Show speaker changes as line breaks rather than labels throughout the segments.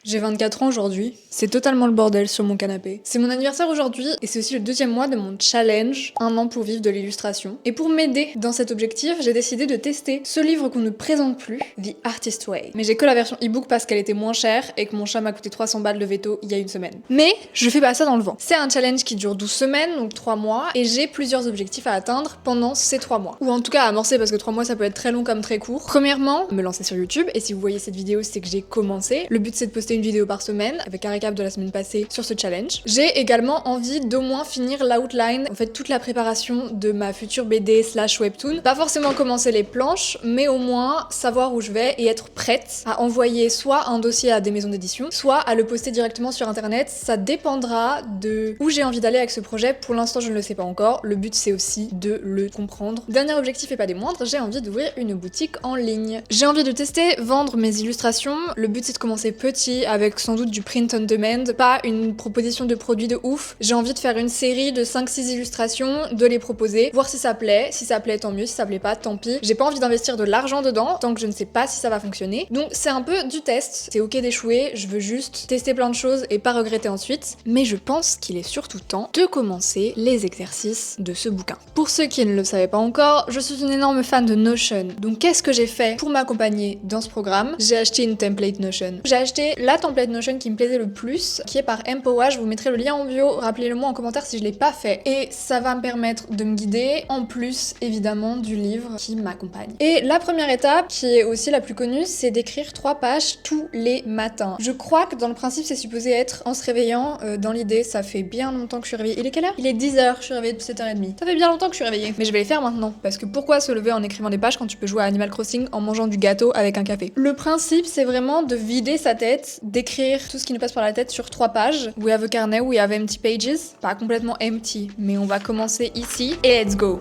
J'ai 24 ans aujourd'hui, c'est totalement le bordel sur mon canapé. C'est mon anniversaire aujourd'hui et c'est aussi le 2e mois de mon challenge, 1 an pour vivre de l'illustration. Et pour m'aider dans cet objectif, j'ai décidé de tester ce livre qu'on ne présente plus, The Artist Way. Mais j'ai que la version e-book parce qu'elle était moins chère et que mon chat m'a coûté 300 balles de veto il y a une semaine. Mais je fais pas ça dans le vent. C'est un challenge qui dure 12 semaines, donc 3 mois, et j'ai plusieurs objectifs à atteindre pendant ces 3 mois. Ou en tout cas à amorcer parce que 3 mois ça peut être très long comme très court. Premièrement, me lancer sur YouTube, et si vous voyez cette vidéo, c'est que j'ai commencé. Le but c'est de poster une vidéo par semaine, avec un récap de la semaine passée sur ce challenge. J'ai également envie d'au moins finir l'outline, en fait toute la préparation de ma future BD / webtoon. Pas forcément commencer les planches, mais au moins savoir où je vais et être prête à envoyer soit un dossier à des maisons d'édition, soit à le poster directement sur internet. Ça dépendra de où j'ai envie d'aller avec ce projet. Pour l'instant, je ne le sais pas encore. Le but, c'est aussi de le comprendre. Dernier objectif et pas des moindres, j'ai envie d'ouvrir une boutique en ligne. J'ai envie de tester, vendre mes illustrations. Le but, c'est de commencer petit avec sans doute du print on demand, pas une proposition de produit de ouf. J'ai envie de faire une série de 5-6 illustrations, de les proposer, voir si ça plaît. Si ça plaît, tant mieux. Si ça plaît pas, tant pis. J'ai pas envie d'investir de l'argent dedans tant que je ne sais pas si ça va fonctionner. Donc c'est un peu du test. C'est ok d'échouer, je veux juste tester plein de choses et pas regretter ensuite. Mais je pense qu'il est surtout temps de commencer les exercices de ce bouquin. Pour ceux qui ne le savaient pas encore, je suis une énorme fan de Notion. Donc qu'est-ce que j'ai fait pour m'accompagner dans ce programme? J'ai acheté une template Notion. J'ai acheté la template Notion qui me plaisait le plus, qui est par Empowa. Je vous mettrai le lien en bio, rappelez-le-moi en commentaire si je l'ai pas fait. Et ça va me permettre de me guider, en plus évidemment du livre qui m'accompagne. Et la première étape, qui est aussi la plus connue, c'est d'écrire 3 pages tous les matins. Je crois que dans le principe c'est supposé être en se réveillant. Dans l'idée, ça fait bien longtemps que je suis réveillée. Il est quelle heure? Il est 10h, je suis réveillée depuis 7h30. Ça fait bien longtemps que je suis réveillée. Mais je vais les faire maintenant, parce que pourquoi se lever en écrivant des pages quand tu peux jouer à Animal Crossing en mangeant du gâteau avec un café? Le principe, c'est vraiment de vider sa tête, d'écrire tout ce qui nous passe par la tête sur 3 pages. We have a carnet, we have empty pages. Pas complètement empty, mais on va commencer ici et let's go.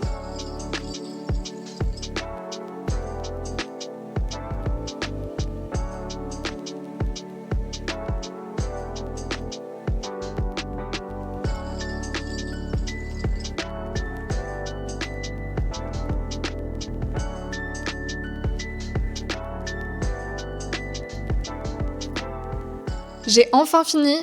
J'ai enfin fini.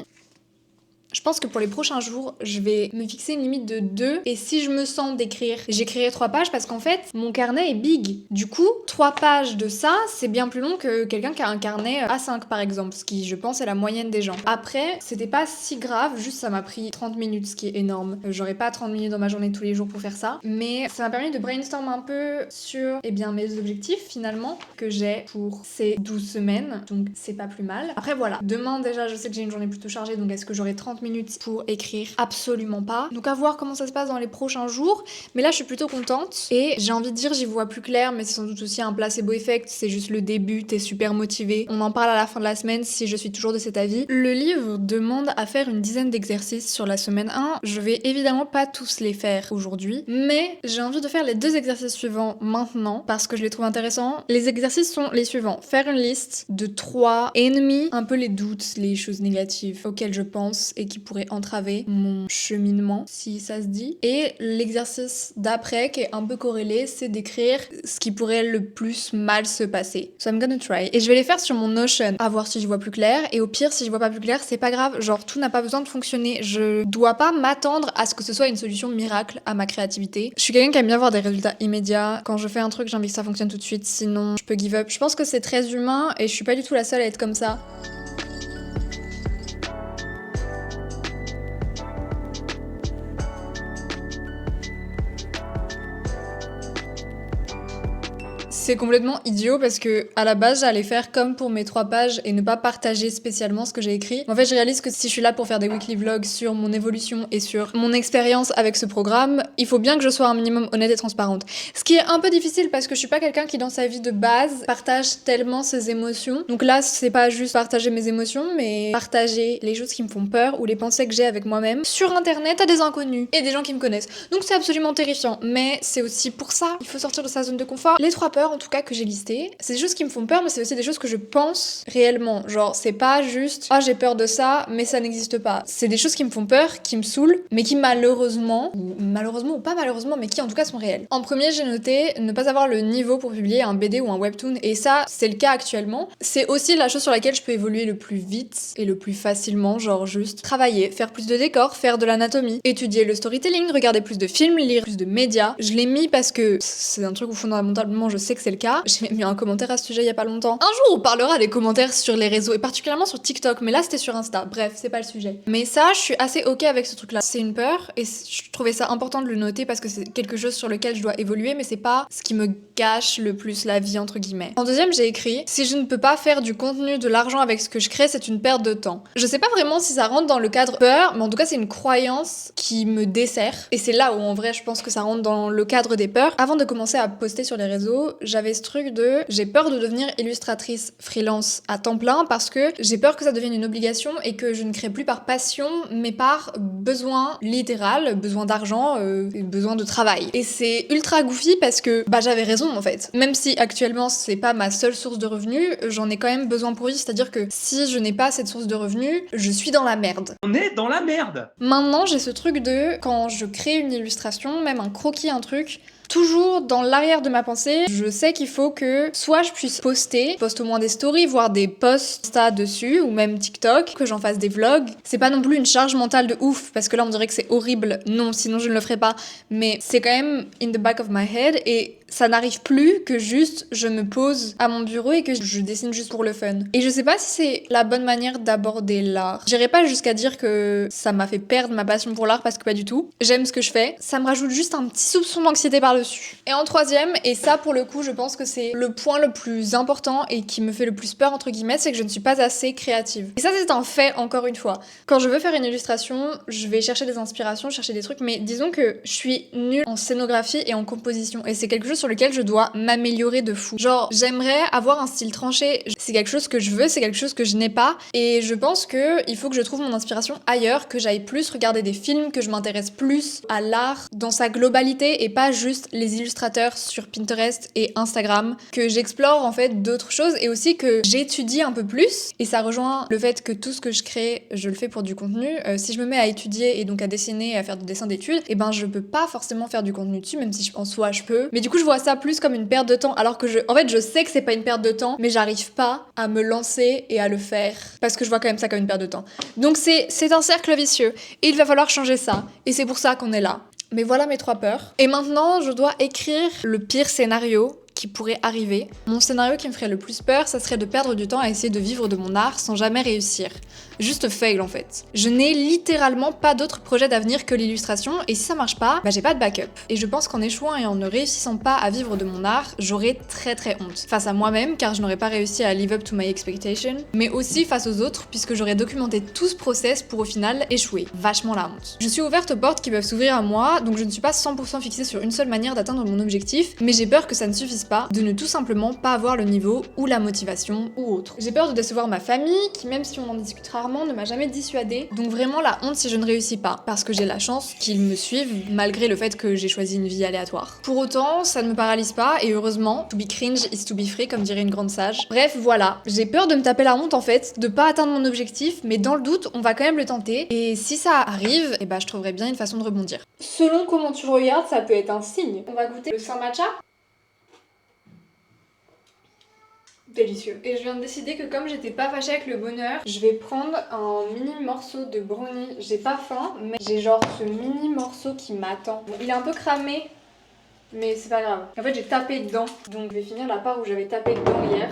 Je pense que pour les prochains jours, je vais me fixer une limite de 2. Et si je me sens d'écrire, j'écrirai 3 pages parce qu'en fait, mon carnet est big. Du coup, 3 pages de ça, c'est bien plus long que quelqu'un qui a un carnet A5 par exemple, ce qui, je pense, est la moyenne des gens. Après, c'était pas si grave, juste ça m'a pris 30 minutes, ce qui est énorme. J'aurais pas 30 minutes dans ma journée tous les jours pour faire ça. Mais ça m'a permis de brainstorm un peu sur, mes objectifs finalement que j'ai pour ces 12 semaines. Donc c'est pas plus mal. Après voilà, demain déjà, je sais que j'ai une journée plutôt chargée, donc est-ce que j'aurai 30 minutes pour écrire? Absolument pas. Donc à voir comment ça se passe dans les prochains jours. Mais là, je suis plutôt contente. Et j'ai envie de dire, j'y vois plus clair, mais c'est sans doute aussi un placebo effect. C'est juste le début, t'es super motivé. On en parle à la fin de la semaine si je suis toujours de cet avis. Le livre demande à faire une dizaine d'exercices sur la semaine 1. Je vais évidemment pas tous les faire aujourd'hui, mais j'ai envie de faire les 2 exercices suivants maintenant parce que je les trouve intéressants. Les exercices sont les suivants. Faire une liste de 3 ennemis, un peu les doutes, les choses négatives auxquelles je pense et qui pourraient entraver mon cheminement, si ça se dit. Et l'exercice d'après, qui est un peu corrélé, c'est d'écrire ce qui pourrait le plus mal se passer. So I'm gonna try. Et je vais les faire sur mon Notion, à voir si je vois plus clair. Et au pire, si je vois pas plus clair, c'est pas grave. Genre, tout n'a pas besoin de fonctionner. Je dois pas m'attendre à ce que ce soit une solution miracle à ma créativité. Je suis quelqu'un qui aime bien voir des résultats immédiats. Quand je fais un truc, j'ai envie que ça fonctionne tout de suite. Sinon, je peux give up. Je pense que c'est très humain et je suis pas du tout la seule à être comme ça. C'est complètement idiot parce que à la base j'allais faire comme pour mes 3 pages et ne pas partager spécialement ce que j'ai écrit. En fait, je réalise que si je suis là pour faire des weekly vlogs sur mon évolution et sur mon expérience avec ce programme, il faut bien que je sois un minimum honnête et transparente. Ce qui est un peu difficile parce que je suis pas quelqu'un qui dans sa vie de base partage tellement ses émotions. Donc là, c'est pas juste partager mes émotions, mais partager les choses qui me font peur ou les pensées que j'ai avec moi-même sur internet à des inconnus et des gens qui me connaissent. Donc c'est absolument terrifiant, mais c'est aussi pour ça, il faut sortir de sa zone de confort. Les 3 peurs, peurs en tout cas que j'ai listées, c'est des choses qui me font peur, mais c'est aussi des choses que je pense réellement. Genre, c'est pas juste j'ai peur de ça, mais ça n'existe pas. C'est des choses qui me font peur, qui me saoulent, mais qui malheureusement ou pas malheureusement, mais qui en tout cas sont réelles. En premier, j'ai noté ne pas avoir le niveau pour publier un BD ou un webtoon, et ça, c'est le cas actuellement. C'est aussi la chose sur laquelle je peux évoluer le plus vite et le plus facilement, genre juste travailler, faire plus de décors, faire de l'anatomie, étudier le storytelling, regarder plus de films, lire plus de médias. Je l'ai mis parce que c'est un truc où fondamentalement je sais que c'est le cas. J'ai mis un commentaire à ce sujet il y a pas longtemps. Un jour on parlera des commentaires sur les réseaux et particulièrement sur TikTok, mais là c'était sur Insta. Bref, c'est pas le sujet. Mais ça, je suis assez ok avec ce truc-là. C'est une peur et je trouvais ça important de le noter parce que c'est quelque chose sur lequel je dois évoluer, mais c'est pas ce qui me gâche le plus la vie entre guillemets. En deuxième, j'ai écrit si je ne peux pas faire du contenu, de l'argent avec ce que je crée, c'est une perte de temps. Je sais pas vraiment si ça rentre dans le cadre peur, mais en tout cas c'est une croyance qui me dessert et c'est là où en vrai je pense que ça rentre dans le cadre des peurs. Avant de commencer à poster sur les réseaux, j'avais ce truc de j'ai peur de devenir illustratrice freelance à temps plein parce que j'ai peur que ça devienne une obligation et que je ne crée plus par passion mais par besoin littéral, besoin d'argent, besoin de travail. Et c'est ultra goofy parce que j'avais raison en fait. Même si actuellement c'est pas ma seule source de revenus, j'en ai quand même besoin pour vivre, c'est-à-dire que si je n'ai pas cette source de revenus, je suis dans la merde.
On est dans la merde.
Maintenant, j'ai ce truc de quand je crée une illustration, même un croquis, un truc, toujours dans l'arrière de ma pensée, je sais qu'il faut que soit je puisse poste au moins des stories, voire des posts Insta dessus, ou même TikTok, que j'en fasse des vlogs. C'est pas non plus une charge mentale de ouf, parce que là on dirait que c'est horrible. Non, sinon je ne le ferai pas. Mais c'est quand même in the back of my head, et ça n'arrive plus que juste je me pose à mon bureau et que je dessine juste pour le fun. Et je sais pas si c'est la bonne manière d'aborder l'art. J'irai pas jusqu'à dire que ça m'a fait perdre ma passion pour l'art parce que pas du tout. J'aime ce que je fais. Ça me rajoute juste un petit soupçon d'anxiété par-dessus. Et en troisième, et ça pour le coup je pense que c'est le point le plus important et qui me fait le plus peur entre guillemets, c'est que je ne suis pas assez créative. Et ça c'est un fait encore une fois. Quand je veux faire une illustration, je vais chercher des inspirations, chercher des trucs, mais disons que je suis nulle en scénographie et en composition. Et c'est quelque chose sur lequel je dois m'améliorer de fou. Genre, j'aimerais avoir un style tranché. C'est quelque chose que je veux, c'est quelque chose que je n'ai pas. Et je pense que il faut que je trouve mon inspiration ailleurs, que j'aille plus regarder des films, que je m'intéresse plus à l'art dans sa globalité et pas juste les illustrateurs sur Pinterest et Instagram. Que j'explore en fait d'autres choses et aussi que j'étudie un peu plus. Et ça rejoint le fait que tout ce que je crée, je le fais pour du contenu. Si je me mets à étudier et donc à dessiner et à faire du dessin d'études, et je peux pas forcément faire du contenu dessus, même si en soi je peux. Mais du coup, je vois ça plus comme une perte de temps, alors que en fait, je sais que c'est pas une perte de temps, mais j'arrive pas à me lancer et à le faire, parce que je vois quand même ça comme une perte de temps. Donc c'est un cercle vicieux, et il va falloir changer ça, et c'est pour ça qu'on est là. Mais voilà mes 3 peurs. Et maintenant, je dois écrire le pire scénario qui pourrait arriver. Mon scénario qui me ferait le plus peur, ça serait de perdre du temps à essayer de vivre de mon art sans jamais réussir. Juste fail en fait. Je n'ai littéralement pas d'autre projet d'avenir que l'illustration, et si ça marche pas, j'ai pas de backup. Et je pense qu'en échouant et en ne réussissant pas à vivre de mon art, j'aurais très très honte. Face à moi-même, car je n'aurais pas réussi à live up to my expectation, mais aussi face aux autres, puisque j'aurais documenté tout ce process pour au final échouer. Vachement la honte. Je suis ouverte aux portes qui peuvent s'ouvrir à moi, donc je ne suis pas 100% fixée sur une seule manière d'atteindre mon objectif, mais j'ai peur que ça ne suffise pas, de ne tout simplement pas avoir le niveau ou la motivation ou autre. J'ai peur de décevoir ma famille, qui même si on en discute rarement, ne m'a jamais dissuadée. Donc vraiment la honte si je ne réussis pas, parce que j'ai la chance qu'ils me suivent, malgré le fait que j'ai choisi une vie aléatoire. Pour autant, ça ne me paralyse pas, et heureusement, to be cringe is to be free, comme dirait une grande sage. Bref, voilà. J'ai peur de me taper la honte en fait, de pas atteindre mon objectif, mais dans le doute, on va quand même le tenter, et si ça arrive, je trouverai bien une façon de rebondir. Selon comment tu regardes, ça peut être un signe. On va goûter le Saint Matcha. Délicieux. Et je viens de décider que comme j'étais pas fâchée avec le bonheur, je vais prendre un mini morceau de brownie. J'ai pas faim, mais j'ai genre ce mini morceau qui m'attend. Bon, il est un peu cramé, mais c'est pas grave. En fait, j'ai tapé dedans, donc je vais finir la part où j'avais tapé dedans hier.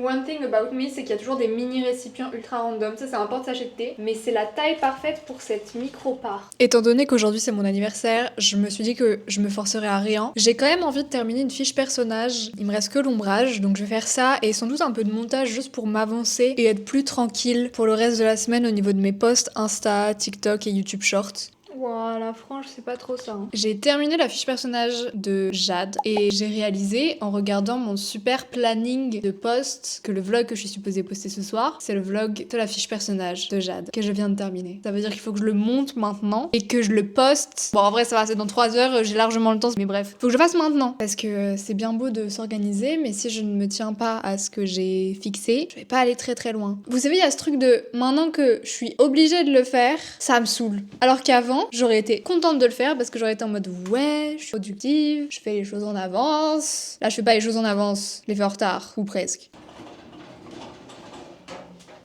One thing about me, c'est qu'il y a toujours des mini récipients ultra random. Ça, c'est un porte-sachet de thé, mais c'est la taille parfaite pour cette micro-part. Étant donné qu'aujourd'hui c'est mon anniversaire, je me suis dit que je me forcerais à rien. J'ai quand même envie de terminer une fiche personnage. Il me reste que l'ombrage, donc je vais faire ça et sans doute un peu de montage juste pour m'avancer et être plus tranquille pour le reste de la semaine au niveau de mes posts Insta, TikTok et YouTube Shorts. Ouah, la frange, c'est pas trop ça. J'ai terminé la fiche personnage de Jade et j'ai réalisé en regardant mon super planning de posts que le vlog que je suis supposée poster ce soir, c'est le vlog de la fiche personnage de Jade que je viens de terminer. Ça veut dire qu'il faut que je le monte maintenant et que je le poste. Bon, en vrai, ça va, c'est dans 3 heures, j'ai largement le temps, mais bref. Faut que je le fasse maintenant parce que c'est bien beau de s'organiser, mais si je ne me tiens pas à ce que j'ai fixé, je vais pas aller très très loin. Vous savez, il y a ce truc de maintenant que je suis obligée de le faire, ça me saoule. Alors qu'avant, j'aurais été contente de le faire parce que j'aurais été en mode ouais, je suis productive, je fais les choses en avance. Là, je fais pas les choses en avance, je les fais en retard, ou presque.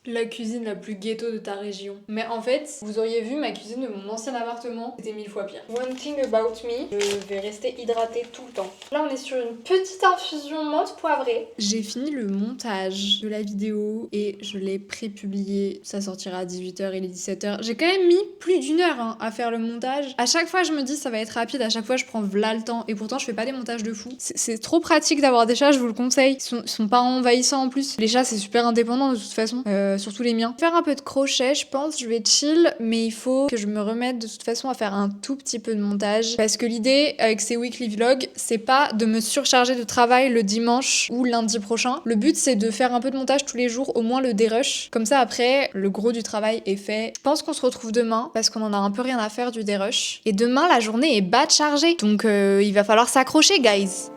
La cuisine la plus ghetto de ta région. Mais en fait, vous auriez vu ma cuisine de mon ancien appartement, c'était 1000 fois pire. One thing about me, je vais rester hydratée tout le temps. Là, on est sur une petite infusion menthe poivrée. J'ai fini le montage de la vidéo et je l'ai pré-publié. Ça sortira à 18h, il est 17h. J'ai quand même mis plus d'1 heure à faire le montage. À chaque fois, je me dis ça va être rapide, à chaque fois, je prends v'là le temps. Et pourtant, je fais pas des montages de fou. C'est trop pratique d'avoir des chats, je vous le conseille. Ils sont pas envahissants en plus. Les chats, c'est super indépendant de toute façon. Surtout les miens. Faire un peu de crochet, je pense, je vais chill, mais il faut que je me remette de toute façon à faire un tout petit peu de montage. Parce que l'idée avec ces weekly vlogs, c'est pas de me surcharger de travail le dimanche ou lundi prochain. Le but, c'est de faire un peu de montage tous les jours, au moins le dérush. Comme ça, après, le gros du travail est fait. Je pense qu'on se retrouve demain, parce qu'on en a un peu rien à faire du dérush. Et demain, la journée est bas chargée. Donc, il va falloir s'accrocher, guys.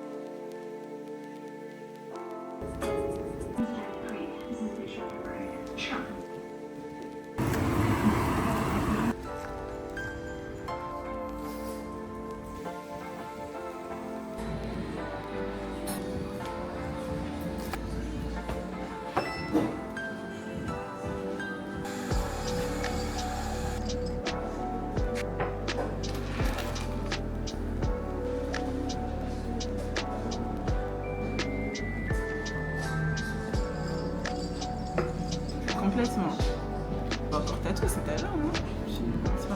Complètement. Pas encore tatoué, c'est à l'heure, non? C'est pas...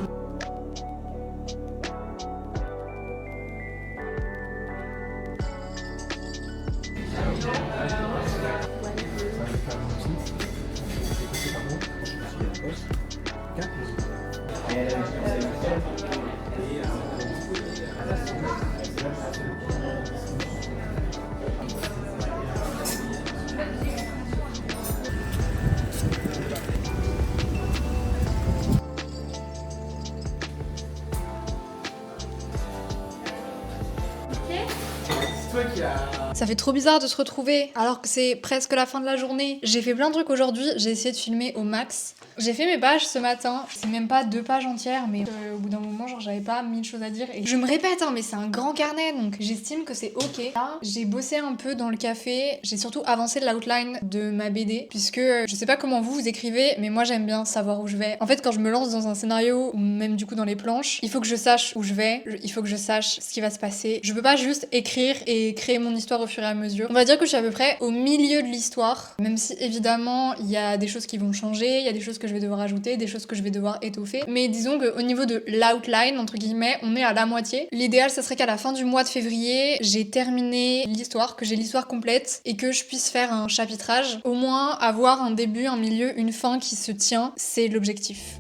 Ça fait trop bizarre de se retrouver alors que c'est presque la fin de la journée. J'ai fait plein de trucs aujourd'hui, j'ai essayé de filmer au max. J'ai fait mes pages ce matin, c'est même pas 2 pages entières, mais au bout d'un moment, genre j'avais pas 1000 choses à dire. Et je me répète, mais c'est un grand carnet, donc j'estime que c'est ok. Là, j'ai bossé un peu dans le café, j'ai surtout avancé l'outline de ma BD, puisque je sais pas comment vous écrivez, mais moi j'aime bien savoir où je vais. En fait, quand je me lance dans un scénario, ou même du coup dans les planches, il faut que je sache où je vais, il faut que je sache ce qui va se passer. Je peux pas juste écrire et créer mon histoire au fur et à mesure. On va dire que je suis à peu près au milieu de l'histoire, même si évidemment il y a des choses qui vont changer, il y a des choses que je vais devoir ajouter, des choses que je vais devoir étoffer. Mais disons qu'au niveau de l'outline, entre guillemets, on est à la moitié. L'idéal, ça serait qu'à la fin du mois de février, j'ai terminé l'histoire, que j'ai l'histoire complète et que je puisse faire un chapitrage. Au moins avoir un début, un milieu, une fin qui se tient, c'est l'objectif.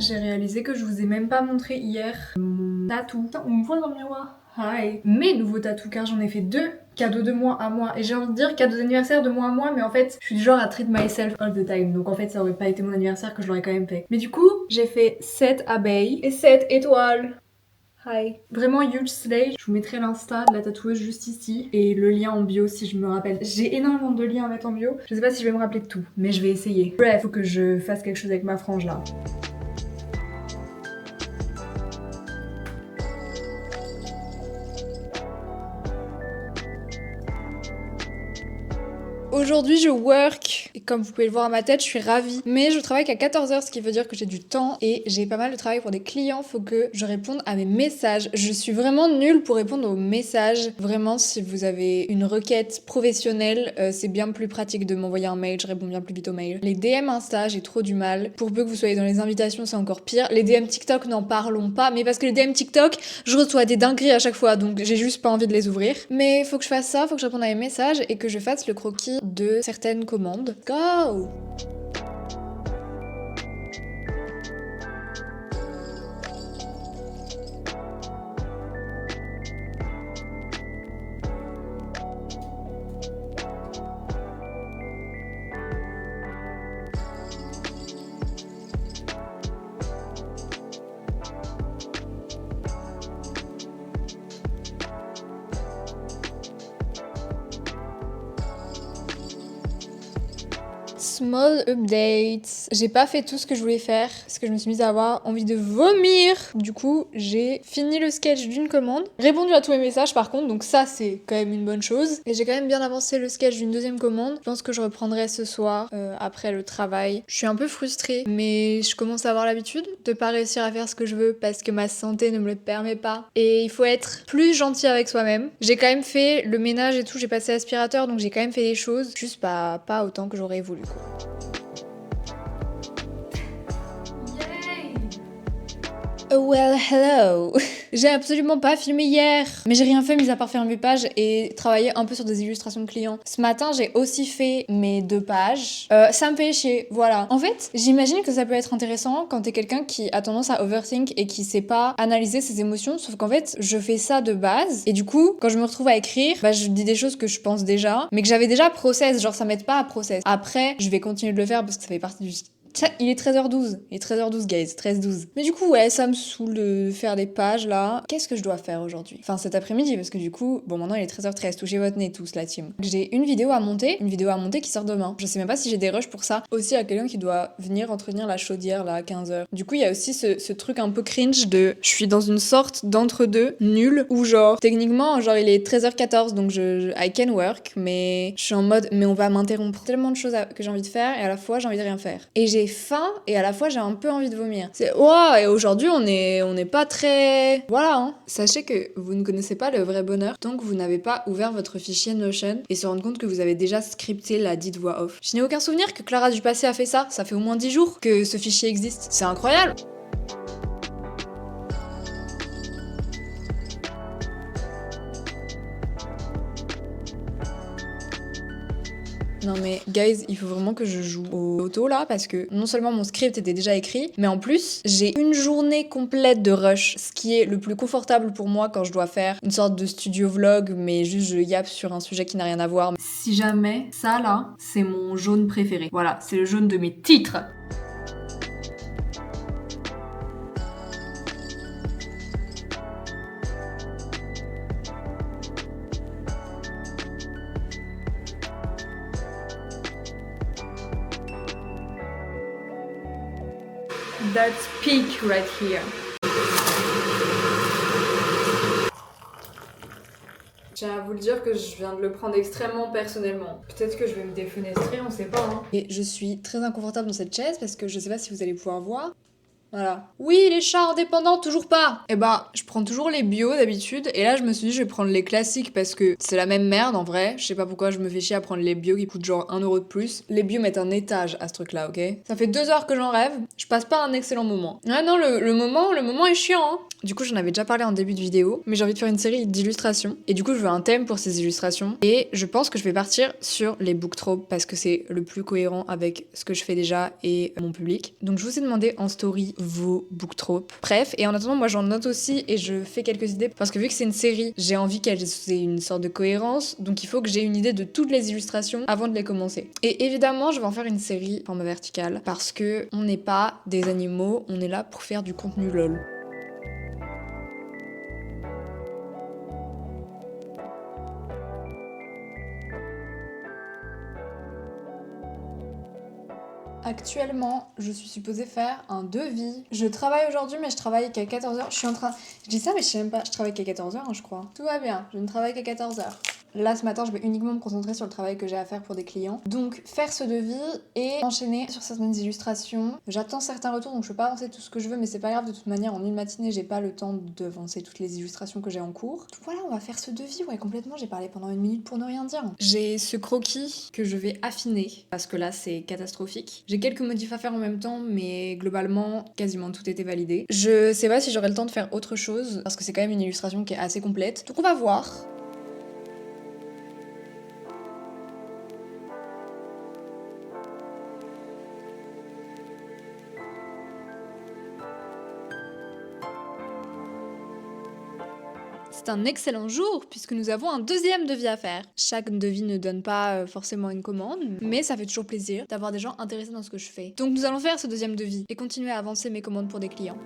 J'ai réalisé que je vous ai même pas montré hier mon tatou. Putain, on me voit dans le miroir. Hi. Mes nouveaux tatous, car j'en ai fait 2 cadeaux de moi à moi. Et j'ai envie de dire cadeaux d'anniversaire de moi à moi, mais en fait, je suis du genre à treat myself all the time. Donc en fait, ça aurait pas été mon anniversaire que je l'aurais quand même fait. Mais du coup, j'ai fait 7 abeilles et 7 étoiles. Hi. Vraiment huge slay. Je vous mettrai l'insta de la tatoueuse juste ici et le lien en bio si je me rappelle. J'ai énormément de liens à mettre en bio. Je sais pas si je vais me rappeler de tout, mais je vais essayer. Bref, faut que je fasse quelque chose avec ma frange là. Aujourd'hui, je work Et comme vous pouvez le voir à ma tête, je suis ravie. Mais je travaille qu'à 14h, ce qui veut dire que j'ai du temps et j'ai pas mal de travail pour des clients. Faut que je réponde à mes messages. Je suis vraiment nulle pour répondre aux messages. Vraiment, si vous avez une requête professionnelle, c'est bien plus pratique de m'envoyer un mail. Je réponds bien plus vite aux mails. Les DM Insta, j'ai trop du mal. Pour peu que vous soyez dans les invitations, c'est encore pire. Les DM TikTok, n'en parlons pas. Mais parce que les DM TikTok, je reçois des dingueries à chaque fois. Donc j'ai juste pas envie de les ouvrir. Mais faut que je fasse ça, faut que je réponde à mes messages et que je fasse le croquis de certaines commandes. Go! Small updates. J'ai pas fait tout ce que je voulais faire parce que je me suis mise à avoir envie de vomir. Du coup, j'ai fini le sketch d'une commande, répondu à tous mes messages par contre, donc ça c'est quand même une bonne chose. Et j'ai quand même bien avancé le sketch d'une deuxième commande. Je pense que je reprendrai ce soir après le travail. Je suis un peu frustrée, mais je commence à avoir l'habitude de pas réussir à faire ce que je veux parce que ma santé ne me le permet pas. Et il faut être plus gentil avec soi-même. J'ai quand même fait le ménage et tout, j'ai passé l'aspirateur, donc j'ai quand même fait des choses, juste pas autant que j'aurais voulu quoi. Oh well, hello. J'ai absolument pas filmé hier, mais j'ai rien fait mis à part faire mes pages et travailler un peu sur des illustrations de clients. Ce matin, j'ai aussi fait mes 2 pages. Ça me fait chier, voilà. En fait, j'imagine que ça peut être intéressant quand t'es quelqu'un qui a tendance à overthink et qui sait pas analyser ses émotions, sauf qu'en fait, je fais ça de base et du coup, quand je me retrouve à écrire, bah je dis des choses que je pense déjà, mais que j'avais déjà process, genre ça m'aide pas à process. Après, je vais continuer de le faire parce que ça fait partie du... Il est 13h12. Il est 13h12, guys. 13h12. Mais du coup, ouais, ça me saoule de faire des pages, là. Qu'est-ce que je dois faire aujourd'hui? Enfin, cet après-midi, parce que du coup, bon, maintenant, il est 13h13. Touchez votre nez, tous, la team. J'ai une vidéo à monter qui sort demain. Je sais même pas si j'ai des rushs pour ça. Aussi, à quelqu'un qui doit venir entretenir la chaudière, là, à 15h. Du coup, il y a aussi ce truc un peu cringe de... Je suis dans une sorte d'entre-deux nul, où genre, techniquement, genre, il est 13h14, donc I can work, mais je suis en mode, mais on va m'interrompre. Tellement de choses que j'ai envie de faire, et à la fois, j'ai envie de rien faire. Et j'ai faim et à la fois j'ai un peu envie de vomir. C'est et aujourd'hui on est pas très... Voilà hein. Sachez que vous ne connaissez pas le vrai bonheur tant que vous n'avez pas ouvert votre fichier Notion et se rendre compte que vous avez déjà scripté la dite voix off. Je n'ai aucun souvenir que Clara du passé a fait ça. Ça fait au moins 10 jours que ce fichier existe. C'est incroyable. Non mais guys, il faut vraiment que je joue au loto là parce que non seulement mon script était déjà écrit, mais en plus j'ai une journée complète de rush, ce qui est le plus confortable pour moi quand je dois faire une sorte de studio vlog, mais juste je yappe sur un sujet qui n'a rien à voir. Si jamais, ça là, c'est mon jaune préféré. Voilà, c'est le jaune de mes titres. That's peak right here. Je tiens à vous le dire que je viens de le prendre extrêmement personnellement. Peut-être que je vais me défenestrer, on sait pas hein. Et je suis très inconfortable dans cette chaise parce que je sais pas si vous allez pouvoir voir. Voilà. Oui, les chats indépendants, toujours pas. Et bah, je prends toujours les bio d'habitude. Et là, je me suis dit, je vais prendre les classiques parce que c'est la même merde en vrai. Je sais pas pourquoi je me fais chier à prendre les bio qui coûtent genre 1€ de plus. Les bio mettent un étage à ce truc-là, ok? Ça fait 2 heures que j'en rêve. Je passe pas un excellent moment. Ah non, le moment est chiant, hein. Du coup, j'en avais déjà parlé en début de vidéo, mais j'ai envie de faire une série d'illustrations. Et du coup, je veux un thème pour ces illustrations. Et je pense que je vais partir sur les booktropes parce que c'est le plus cohérent avec ce que je fais déjà et mon public. Donc, je vous ai demandé en story vos booktropes. Bref, et en attendant, moi j'en note aussi et je fais quelques idées parce que vu que c'est une série, j'ai envie qu'elle ait une sorte de cohérence. Donc, il faut que j'ai une idée de toutes les illustrations avant de les commencer. Et évidemment, je vais en faire une série format vertical parce que on n'est pas des animaux, on est là pour faire du contenu lol. Actuellement, je suis supposée faire un devis. Je travaille aujourd'hui, mais je travaille qu'à 14h. Je dis ça, mais je sais même pas. Je travaille qu'à 14h, hein, je crois. Tout va bien, je ne travaille qu'à 14h. Là, ce matin, je vais uniquement me concentrer sur le travail que j'ai à faire pour des clients. Donc, faire ce devis et enchaîner sur certaines illustrations. J'attends certains retours, donc je peux pas avancer tout ce que je veux, mais c'est pas grave, de toute manière, en une matinée, j'ai pas le temps d'avancer toutes les illustrations que j'ai en cours. Donc voilà, on va faire ce devis, ouais, complètement, j'ai parlé pendant 1 minute pour ne rien dire. J'ai ce croquis que je vais affiner, parce que là, c'est catastrophique. J'ai quelques modifs à faire en même temps, mais globalement, quasiment tout était validé. Je sais pas si j'aurai le temps de faire autre chose, parce que c'est quand même une illustration qui est assez complète. Donc on va voir. C'est un excellent jour puisque nous avons un deuxième devis à faire. Chaque devis ne donne pas forcément une commande, mais ça fait toujours plaisir d'avoir des gens intéressés dans ce que je fais. Donc nous allons faire ce deuxième devis et continuer à avancer mes commandes pour des clients.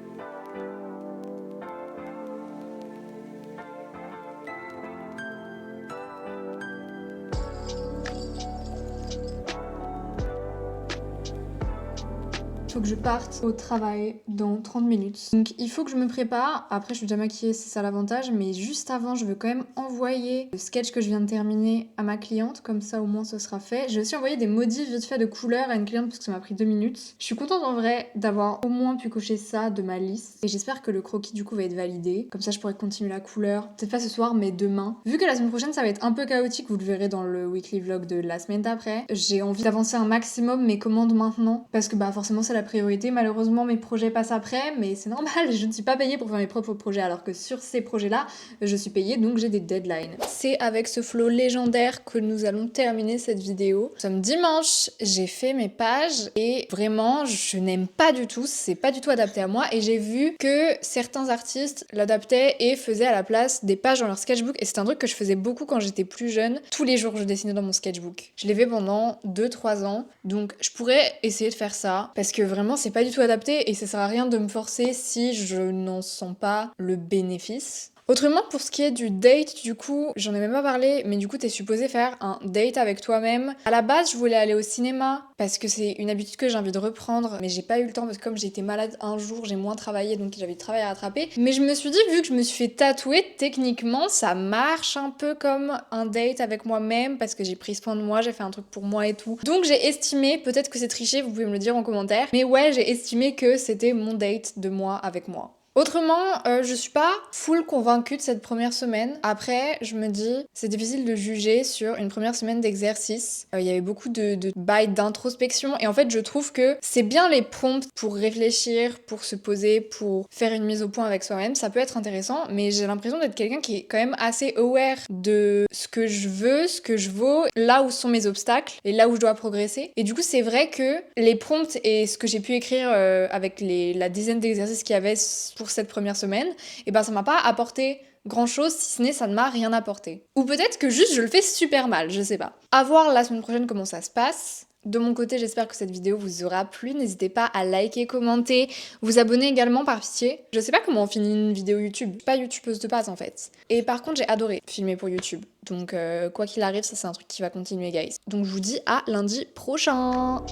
Il faut que je parte au travail dans 30 minutes. Donc il faut que je me prépare. Après je suis déjà maquillée, c'est ça l'avantage. Mais juste avant, je veux quand même envoyer le sketch que je viens de terminer à ma cliente. Comme ça au moins ce sera fait. J'ai aussi envoyé des modifs vite fait de couleurs à une cliente parce que ça m'a pris 2 minutes. Je suis contente en vrai d'avoir au moins pu cocher ça de ma liste. Et j'espère que le croquis du coup va être validé. Comme ça je pourrai continuer la couleur. Peut-être pas ce soir mais demain. Vu que la semaine prochaine ça va être un peu chaotique, vous le verrez dans le weekly vlog de la semaine d'après. J'ai envie d'avancer un maximum mes commandes maintenant. Parce que bah forcément c'est la priorité. Malheureusement, mes projets passent après, mais c'est normal, je ne suis pas payée pour faire mes propres projets, alors que sur ces projets-là, je suis payée, donc j'ai des deadlines. C'est avec ce flow légendaire que nous allons terminer cette vidéo. Nous sommes dimanche, j'ai fait mes pages, et vraiment, je n'aime pas du tout, c'est pas du tout adapté à moi, et j'ai vu que certains artistes l'adaptaient et faisaient à la place des pages dans leur sketchbook, et c'est un truc que je faisais beaucoup quand j'étais plus jeune. Tous les jours, je dessinais dans mon sketchbook. Je l'ai fait pendant 2-3 ans, donc je pourrais essayer de faire ça, parce que vraiment, c'est pas du tout adapté et ça sert à rien de me forcer si je n'en sens pas le bénéfice. Autrement, pour ce qui est du date, du coup, j'en ai même pas parlé, mais du coup, t'es supposé faire un date avec toi-même. À la base, je voulais aller au cinéma parce que c'est une habitude que j'ai envie de reprendre, mais j'ai pas eu le temps parce que comme j'ai été malade un jour, j'ai moins travaillé, donc j'avais du travail à rattraper. Mais je me suis dit, vu que je me suis fait tatouer, techniquement, ça marche un peu comme un date avec moi-même parce que j'ai pris soin de moi, j'ai fait un truc pour moi et tout. Donc j'ai estimé, peut-être que c'est triché, vous pouvez me le dire en commentaire, mais ouais, j'ai estimé que c'était mon date de moi avec moi. Autrement, je suis pas full convaincue de cette première semaine. Après, je me dis, c'est difficile de juger sur une première semaine d'exercice. Il y avait beaucoup de bails d'introspection et en fait, je trouve que c'est bien les prompts pour réfléchir, pour se poser, pour faire une mise au point avec soi-même. Ça peut être intéressant, mais j'ai l'impression d'être quelqu'un qui est quand même assez aware de ce que je veux, ce que je vaux, là où sont mes obstacles et là où je dois progresser. Et du coup, c'est vrai que les prompts et ce que j'ai pu écrire avec la dizaine d'exercices qu'il y avait pour cette première semaine, et ben ça m'a pas apporté grand chose, si ce n'est ça ne m'a rien apporté. Ou peut-être que juste je le fais super mal, je sais pas. À voir la semaine prochaine comment ça se passe. De mon côté, j'espère que cette vidéo vous aura plu. N'hésitez pas à liker, commenter, vous abonner également par pitié. Je sais pas comment on finit une vidéo YouTube. Je suis pas youtubeuse de base en fait. Et par contre, j'ai adoré filmer pour YouTube. Donc quoi qu'il arrive, ça c'est un truc qui va continuer, guys. Donc je vous dis à lundi prochain.